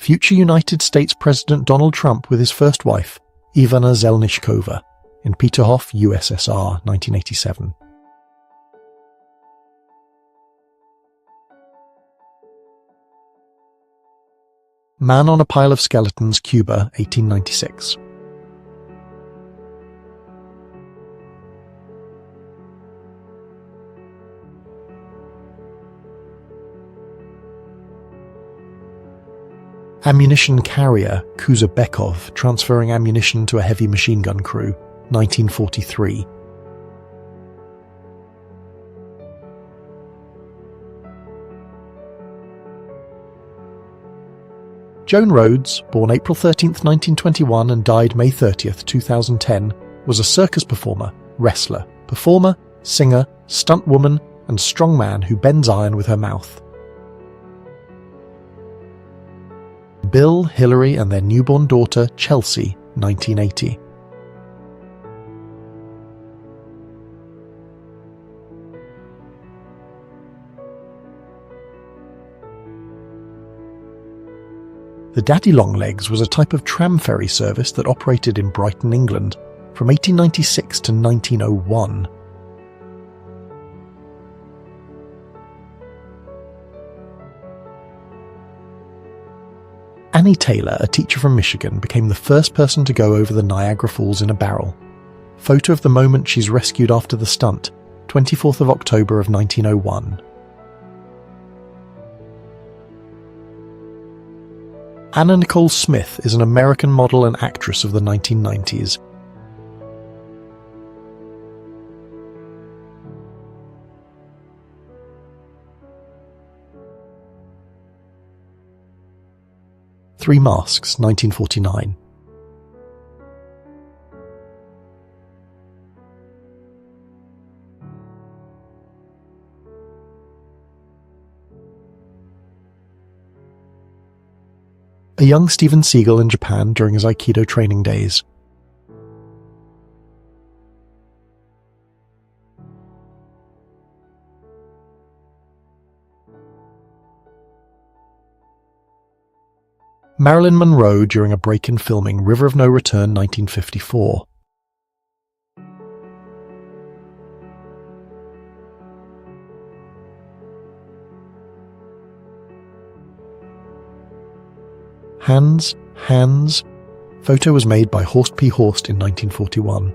future United States President Donald Trump with his first wife, Ivana Zelnichkova, in Peterhof, USSR, 1987. Man on a Pile of Skeletons, Cuba, 1896. Ammunition carrier Kuzabekov transferring ammunition to a heavy machine gun crew, 1943. Joan Rhodes, born April 13, 1921 and died May 30, 2010, was a circus performer, wrestler, performer, singer, stunt woman, and strongman who bends iron with her mouth. Bill, Hillary, and their newborn daughter, Chelsea, 1980. The Daddy Longlegs was a type of tram ferry service that operated in Brighton, England, from 1896 to 1901. Annie Taylor, a teacher from Michigan, became the first person to go over the Niagara Falls in a barrel. Photo of the moment she's rescued after the stunt, 24th of October of 1901. Anna Nicole Smith is an American model and actress of the 1990s. Three Masks, 1949. A young Steven Seagal in Japan during his Aikido training days. Marilyn Monroe during a break in filming River of No Return, 1954. Hands, Hands. Photo was made by Horst P. Horst in 1941.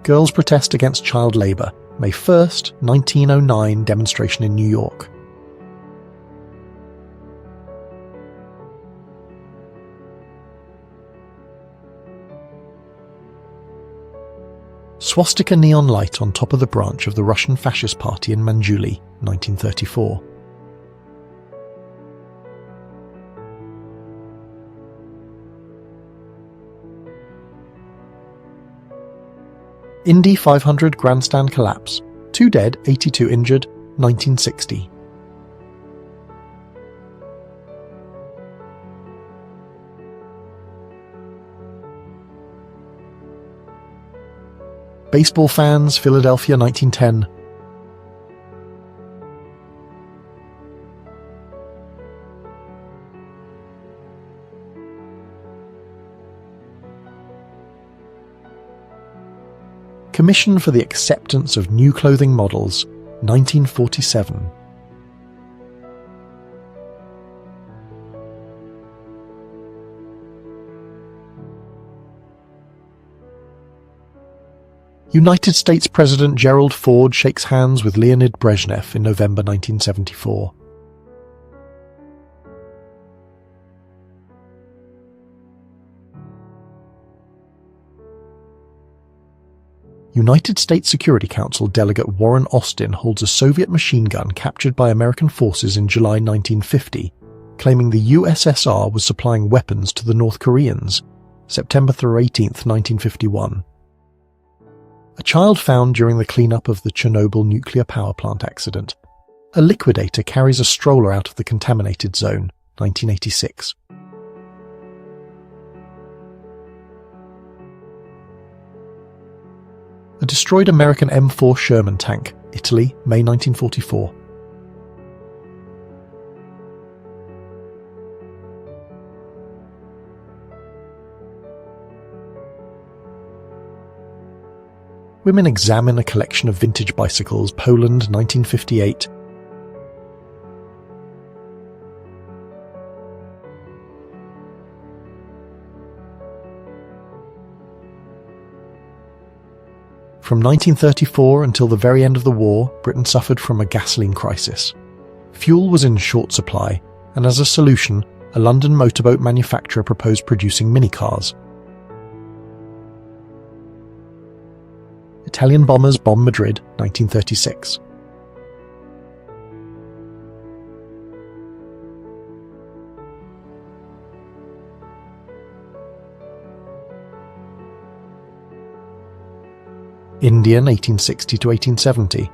Girls protest against child labour. May 1st, 1909 demonstration in New York. Swastika neon light on top of the branch of the Russian Fascist Party in Manjuli, 1934. Indy 500 grandstand collapse. 2 dead, 82 injured, 1960. Baseball fans, Philadelphia, 1910. Commission for the Acceptance of New Clothing Models, 1947. United States President Gerald Ford shakes hands with Leonid Brezhnev in November 1974. United States Security Council delegate Warren Austin holds a Soviet machine gun captured by American forces in July 1950, claiming the USSR was supplying weapons to the North Koreans, September through 18, 1951. A child found during the cleanup of the Chernobyl nuclear power plant accident. A liquidator carries a stroller out of the contaminated zone, 1986. A destroyed American M4 Sherman tank, Italy, May 1944. Women examine a collection of vintage bicycles, Poland, 1958. From 1934 until the very end of the war, Britain suffered from a gasoline crisis. Fuel was in short supply, and as a solution, a London motorboat manufacturer proposed producing minicars. Italian bombers bomb Madrid, 1936. Indian, 1860 to 1870.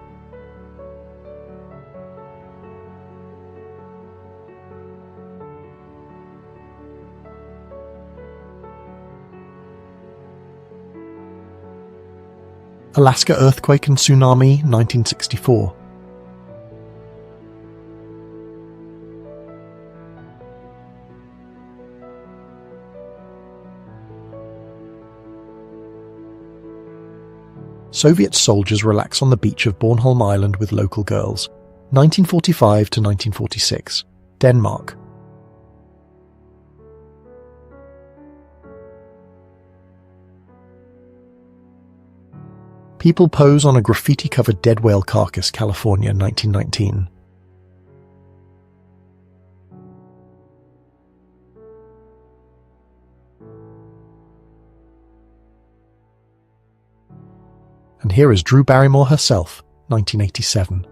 Alaska earthquake and tsunami, 1964. Soviet soldiers relax on the beach of Bornholm Island with local girls, 1945 to 1946, Denmark. People pose on a graffiti-covered dead whale carcass, California, 1919. And here is Drew Barrymore herself, 1987.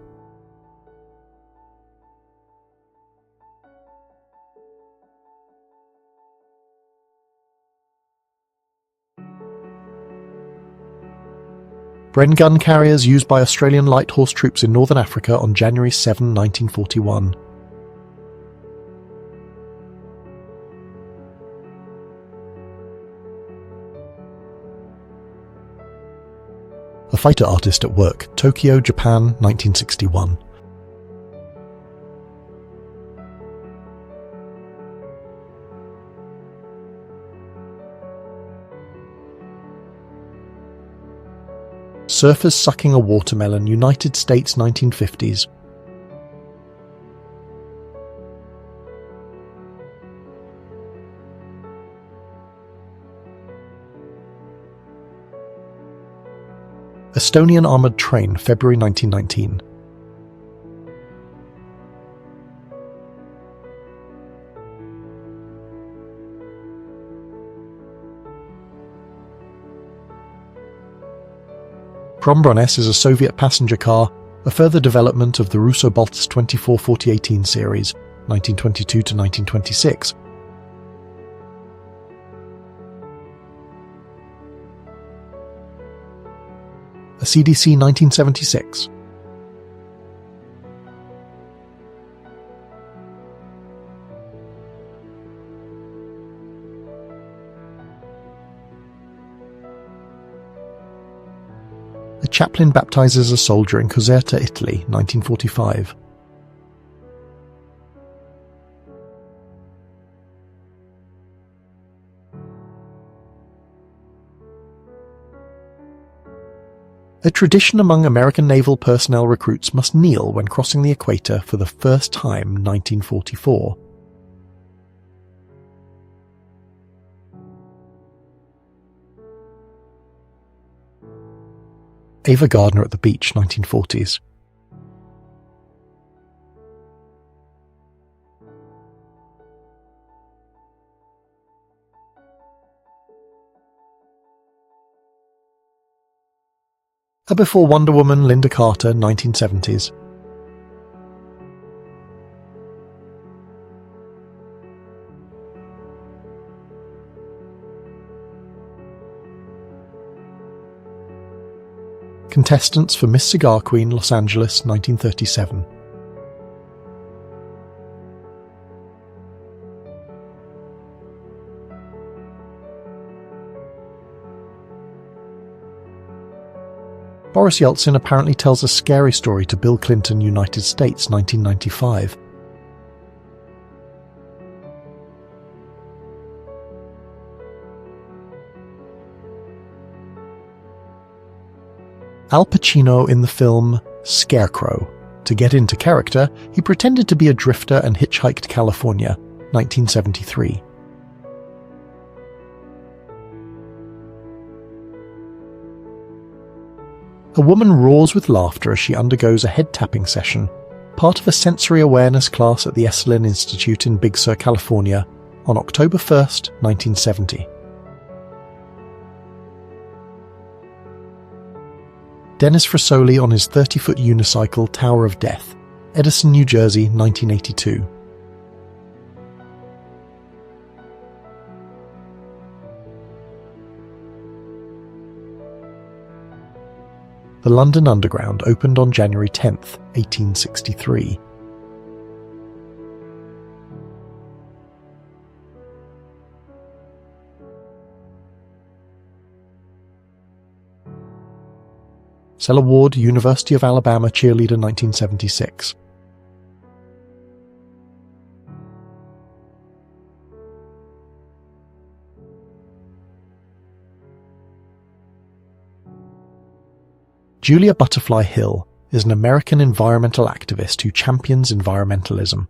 Bren gun carriers used by Australian Light Horse troops in Northern Africa on January 7, 1941. A fighter artist at work, Tokyo, Japan, 1961. Surfers sucking a watermelon, United States, 1950s. Estonian armoured train, February 1919. Prombrones is a Soviet passenger car, a further development of the Russo-Balts 24-40-18 series, 1922 to 1926. A CDC 1976. A chaplain baptizes a soldier in Caserta, Italy, 1945. A tradition among American naval personnel recruits must kneel when crossing the equator for the first time, 1944. Ava Gardner at the beach, 1940s. A before Wonder Woman, Linda Carter, 1970s. Contestants for Miss Cigar Queen, Los Angeles, 1937. Boris Yeltsin apparently tells a scary story to Bill Clinton, United States, 1995. Al Pacino in the film Scarecrow. To get into character, he pretended to be a drifter and hitchhiked California, 1973. A woman roars with laughter as she undergoes a head-tapping session, part of a sensory awareness class at the Esalen Institute in Big Sur, California, on October 1st, 1970. Dennis Frasoli on his 30-foot unicycle Tower of Death, Edison, New Jersey, 1982. The London Underground opened on January 10, 1863. Cella Ward, University of Alabama cheerleader, 1976. Julia Butterfly Hill is an American environmental activist who champions environmentalism.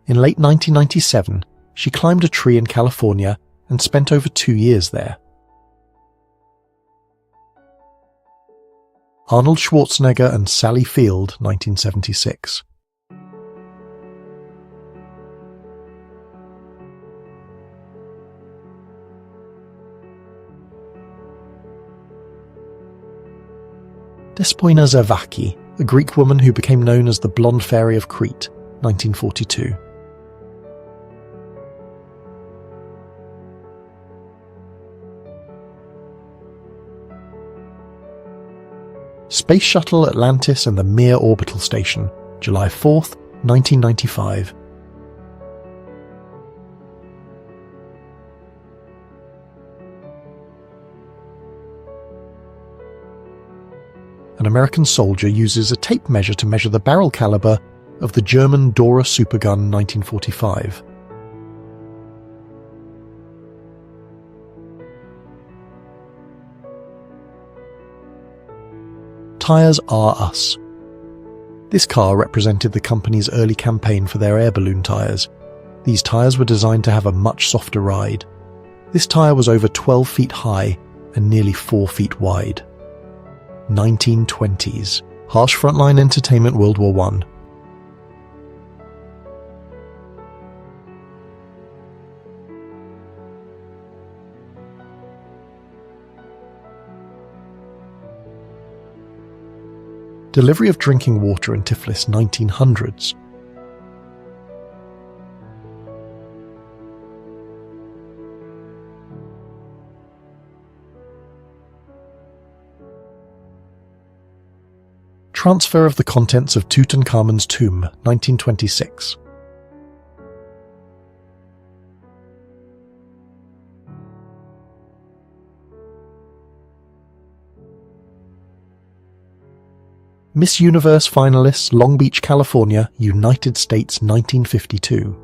In late 1997, she climbed a tree in California and spent over 2 years there. Arnold Schwarzenegger and Sally Field, 1976. Despoina Zervaki, a Greek woman who became known as the Blonde Fairy of Crete, 1942. Space Shuttle Atlantis and the Mir Orbital Station, July 4th, 1995. An American soldier uses a tape measure to measure the barrel caliber of the German Dora supergun 1945. Tires Are Us. This car represented the company's early campaign for their air balloon tires. These tires were designed to have a much softer ride. This tire was over 12 feet high and nearly 4 feet wide. 1920s. Harsh Frontline Entertainment, World War I. Delivery of drinking water in Tiflis, 1900s. Transfer of the contents of Tutankhamun's tomb, 1926. Miss Universe finalists, Long Beach, California, United States, 1952.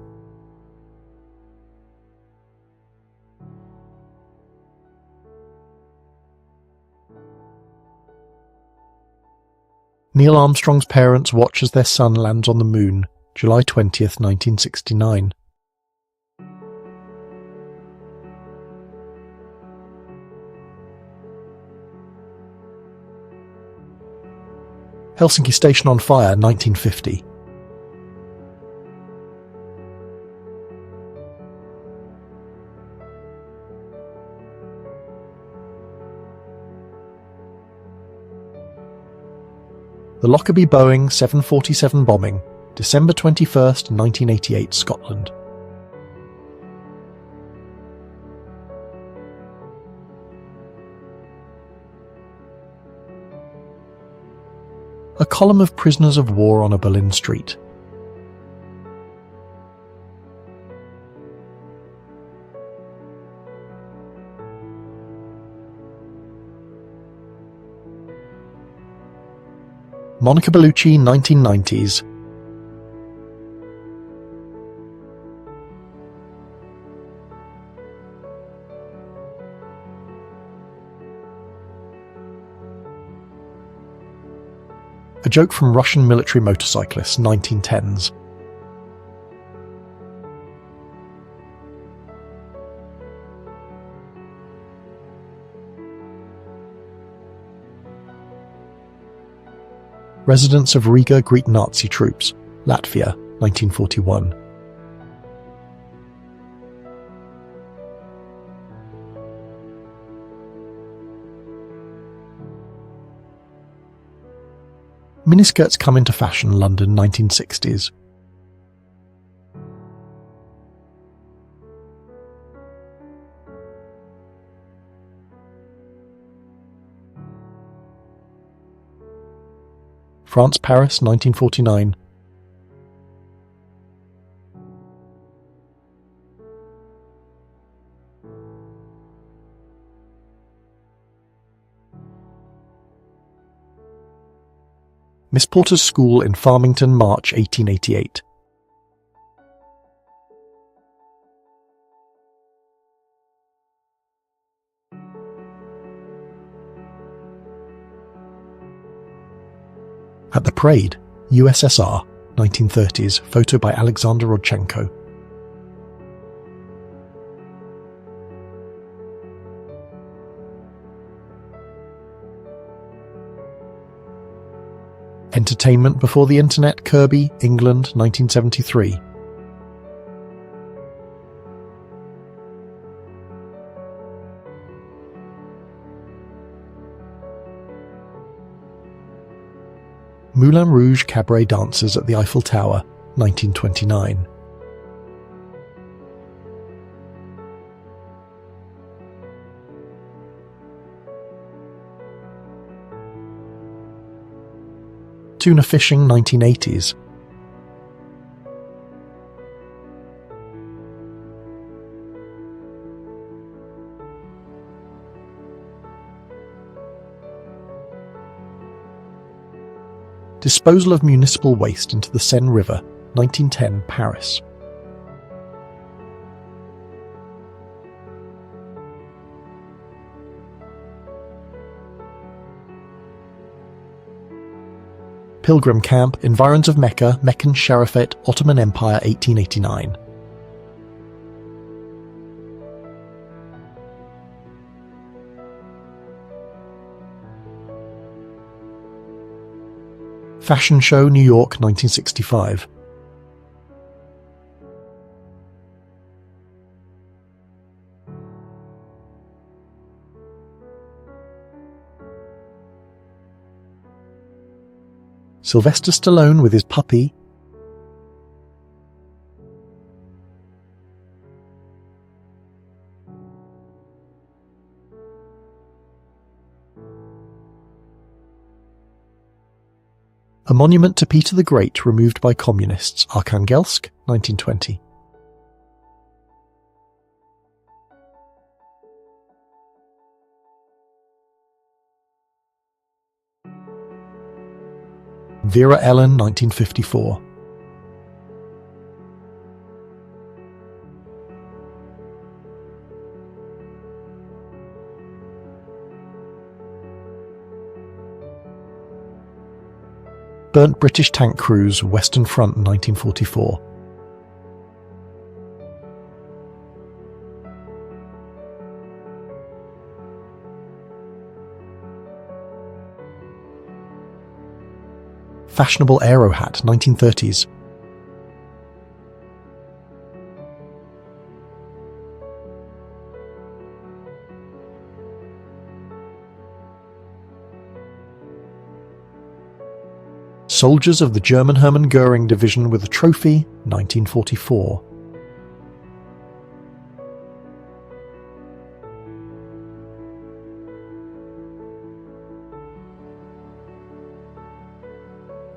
Neil Armstrong's parents watch as their son lands on the moon, July 20th, 1969. Helsinki Station on fire, 1950. The Lockerbie Boeing 747 bombing, December 21st, 1988, Scotland. A column of prisoners of war on a Berlin street. Monica Bellucci, 1990s. A joke from Russian military motorcyclists, 1910s. Residents of Riga greet Nazi troops, Latvia, 1941. Miniskirts come into fashion, London, 1960s. France, Paris, 1949. Miss Porter's School in Farmington, March 1888. At the Parade, USSR, 1930s, photo by Alexander Rodchenko. Entertainment Before the Internet, Kirby, England, 1973. Moulin Rouge cabaret dancers at the Eiffel Tower, 1929. Tuna fishing, 1980s. Disposal of municipal waste into the Seine River, 1910, Paris. Pilgrim Camp, Environs of Mecca, Meccan Sharifate, Ottoman Empire, 1889. Fashion Show, New York, 1965. Sylvester Stallone with his puppy. A monument to Peter the Great removed by communists, Arkhangelsk, 1920. Vera Ellen, 1954. Burnt British tank crews, Western Front, 1944. Fashionable aero hat, 1930s. Soldiers of the German Hermann Göring Division with a trophy, 1944.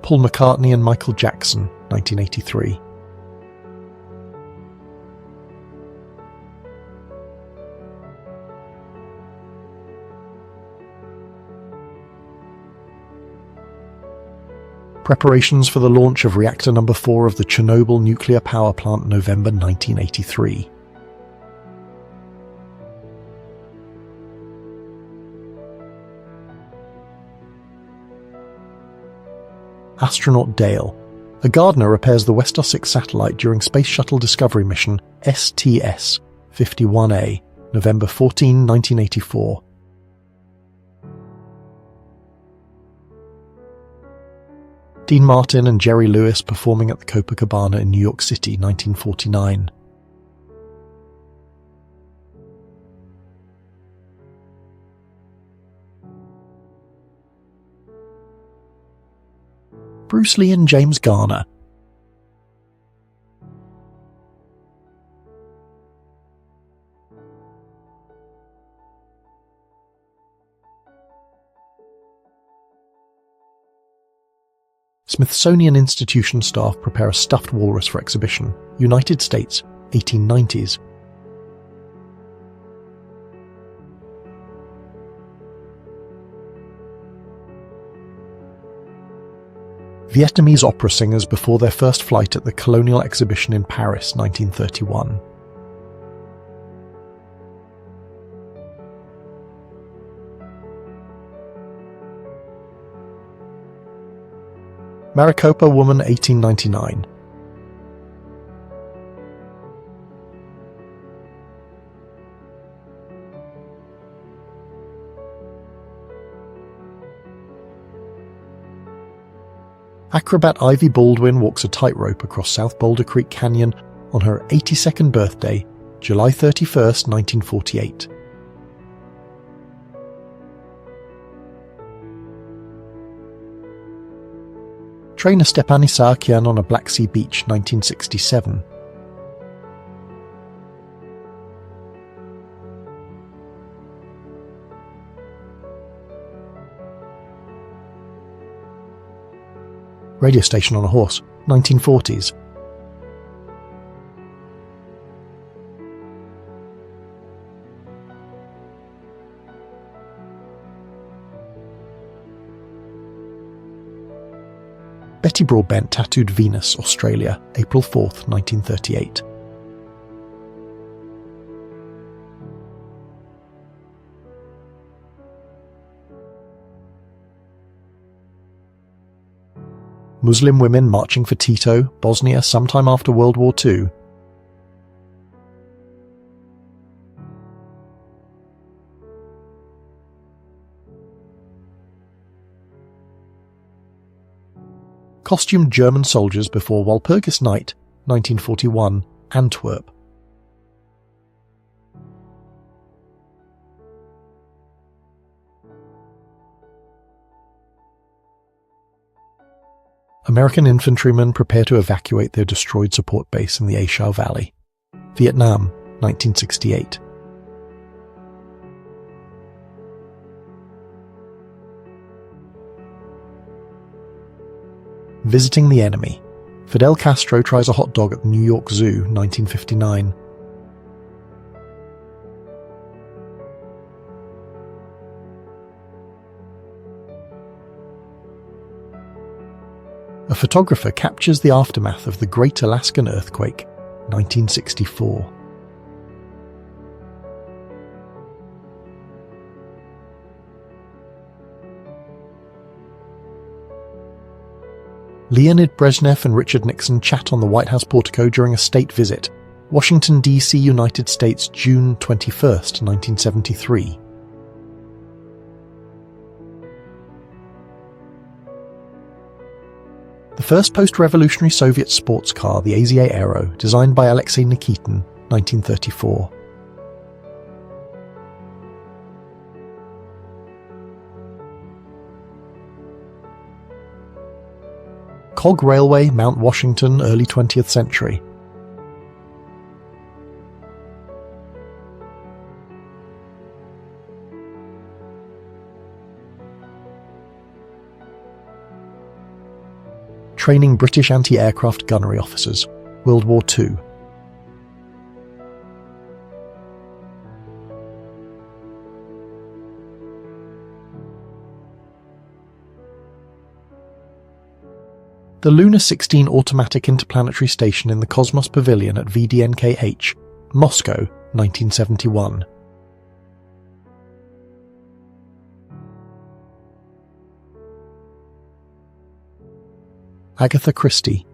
Paul McCartney and Michael Jackson, 1983. Preparations for the launch of reactor number 4 of the Chernobyl nuclear power plant, November 1983. Astronaut Dale. A gardener repairs the West Sussex satellite during Space Shuttle Discovery mission STS-51A, November 14, 1984. Dean Martin and Jerry Lewis performing at the Copacabana in New York City, 1949. Bruce Lee and James Garner. Smithsonian Institution staff prepare a stuffed walrus for exhibition. United States, 1890s. Vietnamese opera singers before their first flight at the Colonial Exhibition in Paris, 1931. Maricopa Woman, 1899. Acrobat Ivy Baldwin walks a tightrope across South Boulder Creek Canyon on her 82nd birthday, July 31, 1948. Trainer Stepan Isaakian on a Black Sea beach, 1967. Radio station on a horse, 1940s. Betty Broadbent tattooed Venus, Australia, April 4th, 1938. Muslim women marching for Tito, Bosnia, sometime after World War II. Costumed German soldiers before Walpurgis Night, 1941, Antwerp. American infantrymen prepare to evacuate their destroyed support base in the A Shau Valley. Vietnam, 1968. Visiting the enemy. Fidel Castro tries a hot dog at the New York Zoo, 1959. A photographer captures the aftermath of the Great Alaskan Earthquake, 1964. Leonid Brezhnev and Richard Nixon chat on the White House portico during a state visit. Washington, D.C., United States, June 21, 1973. The first post-revolutionary Soviet sports car, the AZA Aero, designed by Alexei Nikitin, 1934. Cog Railway, Mount Washington, early 20th century. Training British anti-aircraft gunnery officers, World War II. The Luna 16 automatic interplanetary station in the Cosmos Pavilion at VDNKH, Moscow, 1971. Agatha Christie.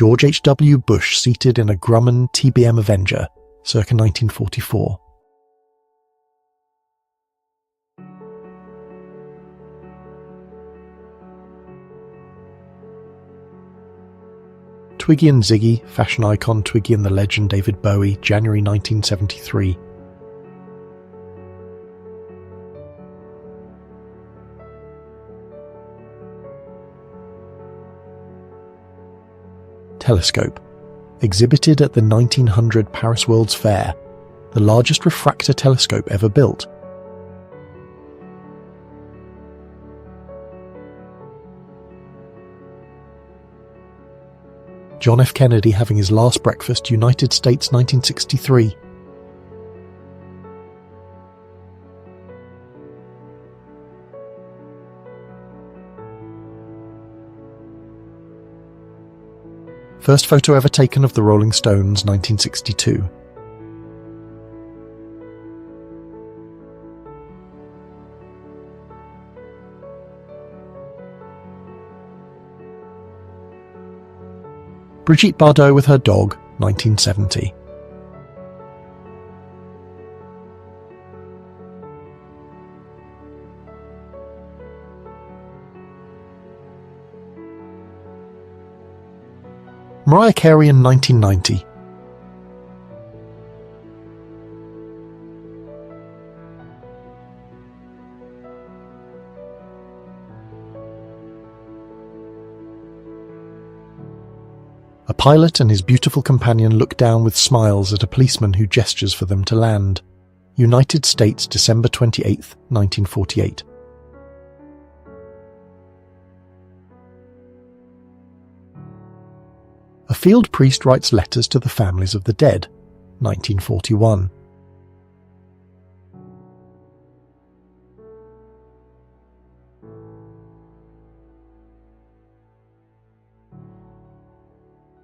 George H.W. Bush seated in a Grumman TBM Avenger, circa 1944. Twiggy and Ziggy, fashion icon Twiggy and the legend David Bowie, January 1973. Telescope. Exhibited at the 1900 Paris World's Fair, the largest refractor telescope ever built. John F. Kennedy having his last breakfast, United States, 1963. First photo ever taken of the Rolling Stones, 1962. Brigitte Bardot with her dog, 1970. Mariah Carey in 1990. A pilot and his beautiful companion look down with smiles at a policeman who gestures for them to land. United States, December 28, 1948. A field priest writes letters to the families of the dead, 1941.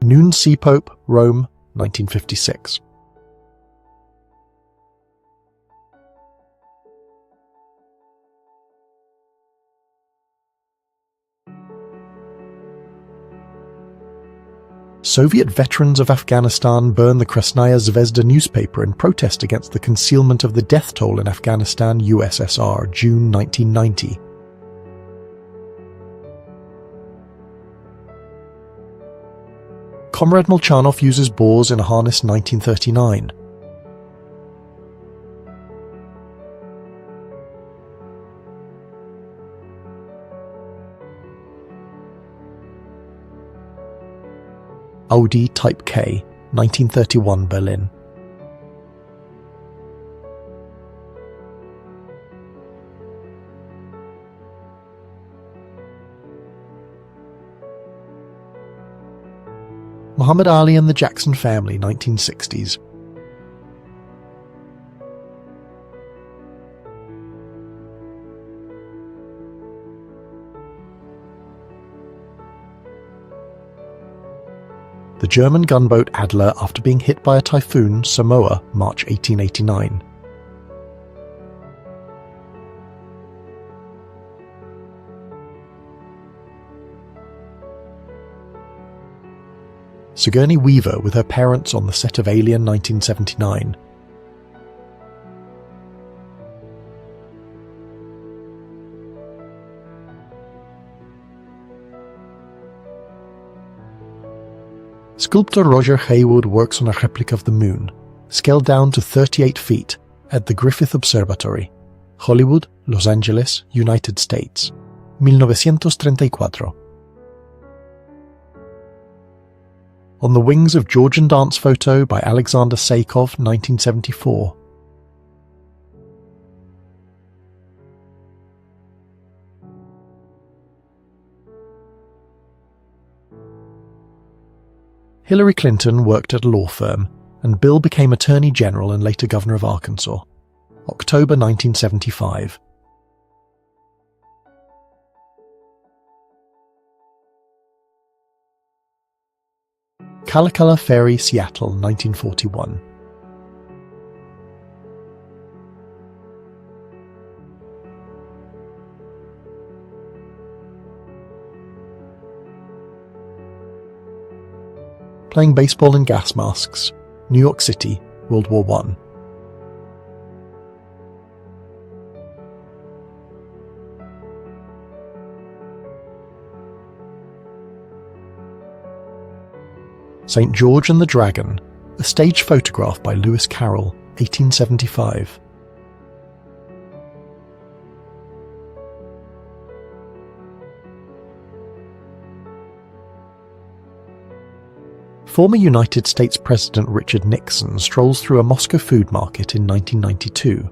Noon Sea Pope, Rome, 1956. Soviet veterans of Afghanistan burn the Krasnaya Zvezda newspaper in protest against the concealment of the death toll in Afghanistan, USSR, June 1990. Comrade Molchanov uses boars in a harness, 1939. Audi Type K, 1931, Berlin. Muhammad Ali and the Jackson Family, 1960s. The German gunboat Adler after being hit by a typhoon, Samoa, March 1889. Sigourney Weaver with her parents on the set of Alien, 1979. Sculptor Roger Haywood works on a replica of the Moon, scaled down to 38 feet, at the Griffith Observatory, Hollywood, Los Angeles, United States, 1934. On the Wings of Georgian Dance photo by Alexander Saikov, 1974. Hillary Clinton worked at a law firm, and Bill became Attorney General and later Governor of Arkansas. October 1975. Kalakala Ferry, Seattle, 1941. Playing baseball in gas masks, New York City, World War I. St. George and the Dragon, a stage photograph by Lewis Carroll, 1875. Former United States President Richard Nixon strolls through a Moscow food market in 1992.